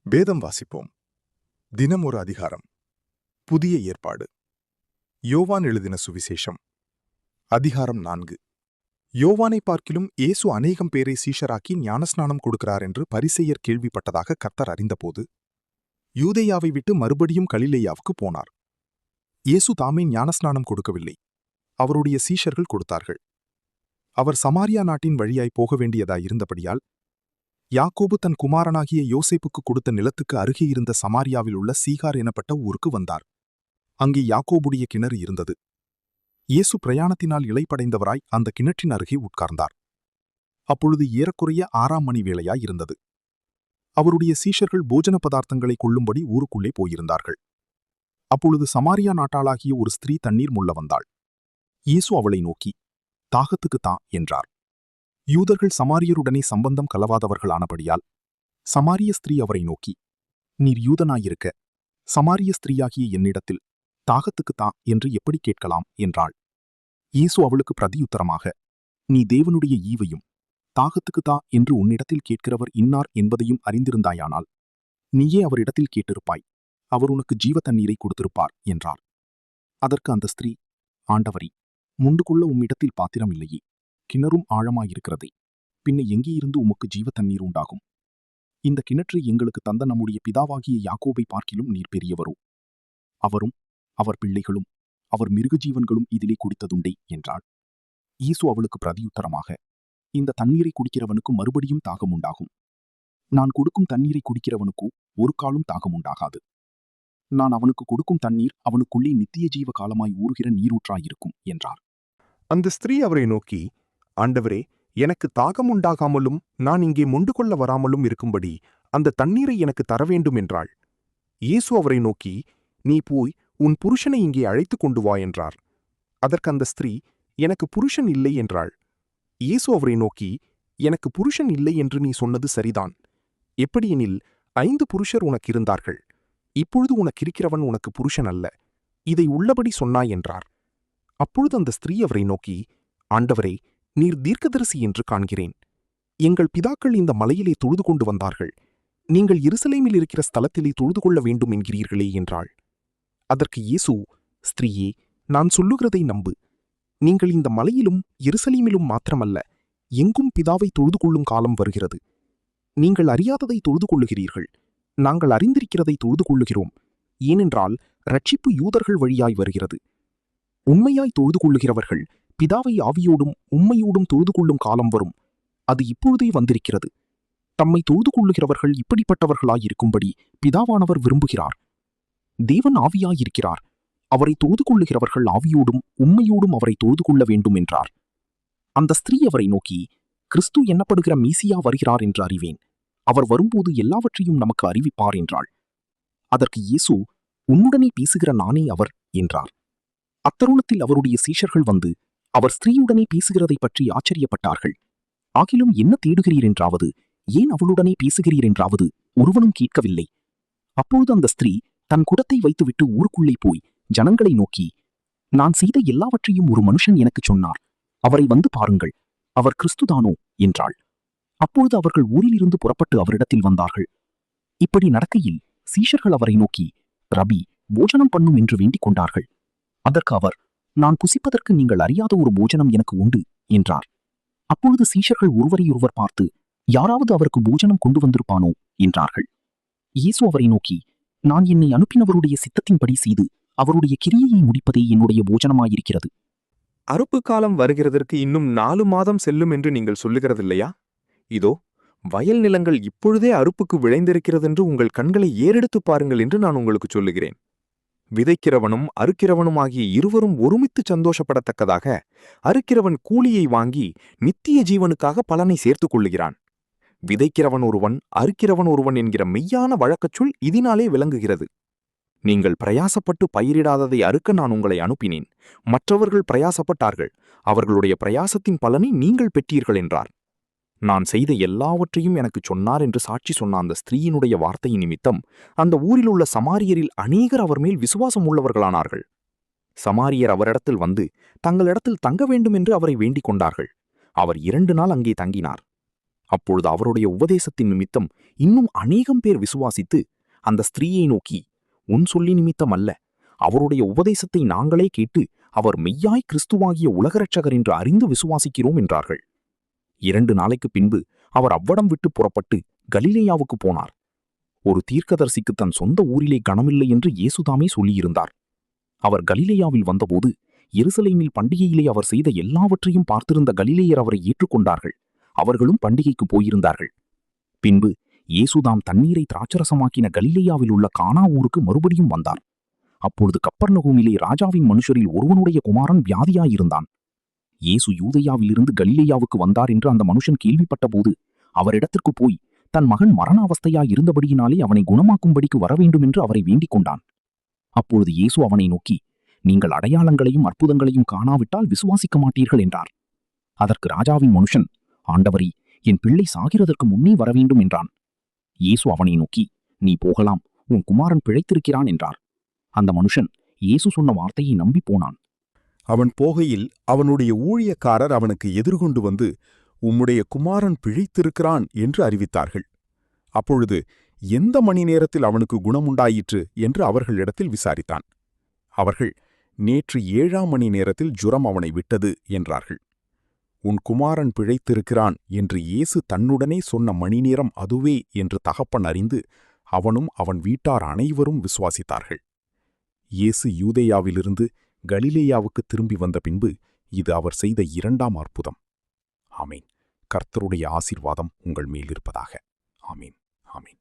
வேதம் வாசிப்போம். தினம் ஒரு அதிகாரம். புதிய ஏற்பாடு. யோவான் எழுதின சுவிசேஷம். அதிகாரம் 4. யோவானை பார்க்கிலும் இயேசு அநேகம் பேரை சீஷராக்கி ஞானஸ்நானம் கொடுக்கிறார் என்று பரிசேயர் கேள்விப்பட்டதாக கர்த்தர் அறிந்தபோது யூதேயாவை விட்டு மறுபடியும் கலிலேயாவுக்கு போனார். இயேசு தாமே ஞானஸ்நானம் கொடுக்கவில்லை, அவருடைய சீஷர்கள் கொடுத்தார்கள். அவர் சமாரியா நாட்டின் வழியாய் போக வேண்டியதாயிருந்தபடியால் யாக்கோபு தன் குமாரனாகிய யோசேப்புக்கு கொடுத்த நிலத்துக்கு அருகே இருந்த சமாரியாவில் உள்ள சீகார் எனப்பட்ட ஊருக்கு வந்தார். அங்கே யாக்கோபுடைய கிணறு இருந்தது. இயேசு பிரயாணத்தினால் இளைப்படைந்தவராய் அந்த கிணற்றின் அருகே உட்கார்ந்தார். அப்பொழுது ஏறக்குறைய 6ஆம் மணி வேளையாயிருந்தது. அவருடைய சீஷர்கள் போஜன பதார்த்தங்களை கொள்ளும்படி ஊருக்குள்ளே போயிருந்தார்கள். அப்பொழுது சமாரியா நாட்டாளாகிய ஒரு ஸ்திரீ தண்ணீர் முள்ள வந்தாள். இயேசு அவளை நோக்கி, தாகத்துக்குத்தான் என்றார். யூதர்கள் சமாரியருடனே சம்பந்தம் கலவாதவர்களானபடியால் சமாரிய ஸ்திரீ அவரை நோக்கி, நீர் யூதனாயிருக்க சமாரிய ஸ்திரீயாகிய என்னிடத்தில் தாகத்துக்குத்தான் என்று எப்படி கேட்கலாம் என்றாள். இயேசு அவளுக்கு பிரதியுத்தரமாக, நீ தேவனுடைய ஈவையும் தாகத்துக்குத்தா என்று உன்னிடத்தில் கேட்கிறவர் இன்னார் என்பதையும் அறிந்திருந்தாயானால் நீயே அவரிடத்தில் கேட்டிருப்பாய், அவர் உனக்கு ஜீவ தண்ணீரை கொடுத்திருப்பார் என்றார். அதற்கு அந்த ஸ்திரீ, ஆண்டவரே, முண்டு கொள்ள உம்மிடத்தில் பாத்திரம் இல்லையே, கிணறும் ஆழமாயிருக்கிறதே, பின்ன எங்கே இருந்து உமக்கு ஜீவ தண்ணீர் உண்டாகும்? இந்த கிணற்றை எங்களுக்கு தந்த நம்முடைய பிதாவாகிய யாக்கோபை பார்க்கிலும் நீர் பெரியவரோ? அவரும் அவர் பிள்ளைகளும் அவர் மிருகஜீவன்களும் இதிலே குடித்ததுண்டே என்றாள். இயேசு அவளுக்கு பிரதியுத்தரமாக, இந்த தண்ணீரை குடிக்கிறவனுக்கு மறுபடியும் தாகம் உண்டாகும். நான் கொடுக்கும் தண்ணீரை குடிக்கிறவனுக்கு ஒரு காலும் தாகம் உண்டாகாது. நான் அவனுக்கு கொடுக்கும் தண்ணீர் அவனுக்குள்ளே நித்திய ஜீவ காலமாய் ஊறுகிற நீரூற்றாயிருக்கும் என்றார். அந்த ஸ்திரீ அவரை நோக்கி, ஆண்டவரே, எனக்கு தாகம் உண்டாகாமலும் நான் இங்கே மொண்டு கொள்ள வராமலும் இருக்கும்படி அந்த தண்ணீரை எனக்கு தர வேண்டும் என்றாள். இயேசு அவரை நோக்கி, நீ போய் உன் புருஷனை இங்கே அழைத்துக் கொண்டு வா என்றார். அதற்கு அந்த ஸ்திரீ, எனக்கு புருஷன் இல்லை என்றாள். இயேசு அவரை நோக்கி, எனக்கு புருஷன் இல்லை என்று நீ சொன்னது சரிதான். எப்படியெனில் 5 புருஷர் உனக்கு இருந்தார்கள், இப்பொழுது உனக்கிருக்கிறவன் உனக்கு புருஷன் அல்ல. இதை உள்ளபடி சொன்னாய் என்றார். அப்பொழுது அந்த ஸ்திரீ அவரை நோக்கி, ஆண்டவரே, நீர் தீர்க்கதரிசி என்று காண்கிறேன். எங்கள் பிதாக்கள் இந்த மலையிலே தொழுது கொண்டு வந்தார்கள், நீங்கள் எருசலேமில் இருக்கிற ஸ்தலத்திலே தொழுது கொள்ள வேண்டும் என்கிறீர்களே என்றாள். அதற்கு இயேசு, ஸ்திரீயே, நான் சொல்லுகிறதை நம்பு. நீங்கள் இந்த மலையிலும் எருசலேமிலும் மாத்திரமல்ல, எங்கும் பிதாவை தொழுது கொள்ளும் காலம் வருகிறது. நீங்கள் அறியாததை தொழுது கொள்ளுகிறீர்கள், நாங்கள் அறிந்திருக்கிறதை தொழுது கொள்ளுகிறோம். ஏனென்றால் இரட்சிப்பு யூதர்கள் வழியாய் வருகிறது. உண்மையாய் தொழுது கொள்ளுகிறவர்கள் பிதாவை ஆவியோடும் உண்மையோடும் தொழுது கொள்ளும் காலம் வரும், அது இப்பொழுதே வந்திருக்கிறது. தம்மை தொழுது கொள்ளுகிறவர்கள் இப்படிப்பட்டவர்களாயிருக்கும்படி பிதாவானவர் விரும்புகிறார். தேவன் ஆவியாயிருக்கிறார், அவரை தொழுது கொள்ளுகிறவர்கள் ஆவியோடும் உண்மையோடும் அவரை தொழுது கொள்ள வேண்டும் என்றார். அந்த ஸ்திரீ அவரை நோக்கி, கிறிஸ்து என்னப்படுகிற மீசியா வருகிறார் என்று அறிவேன், அவர் வரும்போது எல்லாவற்றையும் நமக்கு அறிவிப்பார் என்றாள். அதற்கு இயேசு, உன்னுடனே பேசுகிற நானே அவர் என்றார். அத்தருணத்தில் அவருடைய சீஷர்கள் வந்து அவர் ஸ்திரீயுடனே பேசுகிறதை பற்றி ஆச்சரியப்பட்டார்கள். ஆகிலும் என்ன தேடுகிறீர் என்றாவது, ஏன் அவளுடனே பேசுகிறீர் என்றாவது ஒருவனும் கேட்கவில்லை. அப்பொழுது அந்த ஸ்திரீ தன் குடத்தை வைத்துவிட்டு ஊருக்குள்ளே போய் ஜனங்களை நோக்கி, நான் செய்த எல்லாவற்றையும் ஒரு மனுஷன் எனக்குச் சொன்னார், அவரை வந்து பாருங்கள், அவர் கிறிஸ்துதானோ என்றாள். அப்பொழுது அவர்கள் ஊரிலிருந்து புறப்பட்டு அவரிடத்தில் வந்தார்கள். இப்படி நடக்கையில் சீஷர்கள் அவரை நோக்கி, ரபி, போஜனம் பண்ணும் என்று வேண்டிக் கொண்டார்கள். அதற்கு அவர், நான் புசிப்பதற்கு நீங்கள் அறியாத ஒரு போஜனம் எனக்கு உண்டு என்றார். அப்பொழுது சீஷர்கள் ஒருவரையொருவர் பார்த்து, யாராவது அவருக்கு போஜனம் கொண்டு வந்திருப்பானோ என்றார்கள். இயேசு அவரை நோக்கி, நான் என்னை அனுப்பினவருடைய சித்தத்தின்படி செய்து அவருடைய கிரியையை முடிப்பதே என்னுடைய போஜனமாயிருக்கிறது. அறுப்பு காலம் வருகிறதற்கு இன்னும் 4 மாதம் செல்லும் என்று நீங்கள் சொல்லுகிறதில்லையா? இதோ வயல் நிலங்கள் இப்பொழுதே அறுப்புக்கு விளைந்திருக்கிறதென்று உங்கள் கண்களை ஏறெடுத்துப் பாருங்கள் என்று நான் உங்களுக்கு சொல்லுகிறேன். விதைக்கிறவனும் அறுக்கிறவனுமாகிய இருவரும் ஒருமித்து சந்தோஷப்படத்தக்கதாக அறுக்கிறவன் கூலியை வாங்கி நித்திய ஜீவனுக்காக பலனை சேர்த்துக் கொள்ளுகிறான். விதைக்கிறவன் ஒருவன் அறுக்கிறவன் ஒருவன் என்கிற மெய்யான வழக்கச்சொல் இதனாலே விளங்குகிறது. நீங்கள் பிரயாசப்பட்டு பயிரிடாததை அறுக்க நான் உங்களை அனுப்பினேன், மற்றவர்கள் பிரயாசப்பட்டார்கள், அவர்களுடைய பிரயாசத்தின் பலனை நீங்கள் பெற்றீர்கள் என்றார். நான் செய்த எல்லாவற்றையும் எனக்குச் சொன்னார் என்று சாட்சி சொன்ன அந்த ஸ்திரீயினுடைய வார்த்தை நிமித்தம் அந்த ஊரில் உள்ள சமாரியரில் அநேகர் அவர் மேல் விசுவாசம் உள்ளவர்களானார்கள். சமாரியர் அவரிடத்தில் வந்து தங்களிடத்தில் தங்க வேண்டும் என்று அவரை வேண்டிக் கொண்டார்கள். அவர் 2 நாள் அங்கே தங்கினார். அப்பொழுது அவருடைய உபதேசத்தின் நிமித்தம் இன்னும் அநேகம் பேர் விசுவாசித்து அந்த ஸ்திரீயை நோக்கி, உன் சொல்லி நிமித்தம் அல்ல, அவருடைய உபதேசத்தை நாங்களே கேட்டு அவர் மெய்யாய் கிறிஸ்துவாகிய உலகரட்சகர் என்று அறிந்து விசுவாசிக்கிறோம் என்றார்கள். 2 நாளைக்கு பின்பு அவர் அவ்வடம் விட்டு புறப்பட்டு கலிலேயாவுக்கு போனார். ஒரு தீர்க்கதரிசிக்கு தன் சொந்த ஊரிலே கனமில்லை என்று இயேசுதாமே சொல்லியிருந்தார். அவர் கலிலேயாவில் வந்தபோது எருசலேமில் பண்டிகையிலே அவர் செய்த எல்லாவற்றையும் பார்த்திருந்த கலிலேயர் அவரை ஏற்றுக்கொண்டார்கள். அவர்களும் பண்டிகைக்கு போயிருந்தார்கள். பின்பு இயேசுதாம் தண்ணீரை திராட்சரசமாக்கின கலிலேயாவில் உள்ள கானா ஊருக்கு மறுபடியும் வந்தார். அப்பொழுது கப்பர்நகூமிலே ராஜாவின் மனுஷரில் ஒருவனுடைய குமாரன் வியாதியாயிருந்தான். இயேசு யூதேயாவிலிருந்து கலிலேயாவுக்கு வந்தார் என்று அந்த மனுஷன் கேள்விப்பட்டபோது அவரிடத்திற்கு போய் தன் மகன் மரணாவஸ்தையாயிருந்தபடியினாலே அவனை குணமாக்கும்படிக்கு வரவேண்டும் என்று அவரை வேண்டிக் கொண்டான். அப்பொழுது இயேசு அவனை நோக்கி, நீங்கள் அடையாளங்களையும் அற்புதங்களையும் காணாவிட்டால் விசுவாசிக்க மாட்டீர்கள் என்றார். அதற்கு ராஜாவின் மனுஷன், ஆண்டவரே, என் பிள்ளை சாகிறதற்கு முன்னே வரவேண்டும் என்றான். இயேசு அவனை நோக்கி, நீ போகலாம், உன் குமாரன் பிழைத்திருக்கிறான் என்றார். அந்த மனுஷன் இயேசு சொன்ன வார்த்தையை நம்பி போனான். அவன் போகையில் அவனுடைய ஊழியக்காரர் அவனுக்கு எதிர்கொண்டு வந்து, உம்முடைய குமாரன் பிழைத்திருக்கிறான் என்று அறிவித்தார்கள். அப்பொழுது எந்த மணி நேரத்தில் அவனுக்கு குணமுண்டாயிற்று என்று அவர்களிடத்தில் விசாரித்தான். அவர்கள், நேற்று 7ஆம் மணி நேரத்தில் ஜுரம் அவனை விட்டது என்றார்கள். உன் குமாரன் பிழைத்திருக்கிறான் என்று இயேசு தன்னுடனே சொன்ன மணி நேரம் அதுவே என்று தகப்பன் அறிந்து அவனும் அவன் வீட்டார் அனைவரும் விசுவாசித்தார்கள். இயேசு யூதேயாவிலிருந்து கலிலேயாவுக்கு திரும்பி வந்த பின்பு இது அவர் செய்த 2ஆம் அற்புதம். ஆமீன். கர்த்தருடைய ஆசீர்வாதம் உங்கள் மேல் இருப்பதாக. ஆமீன். ஆமீன்.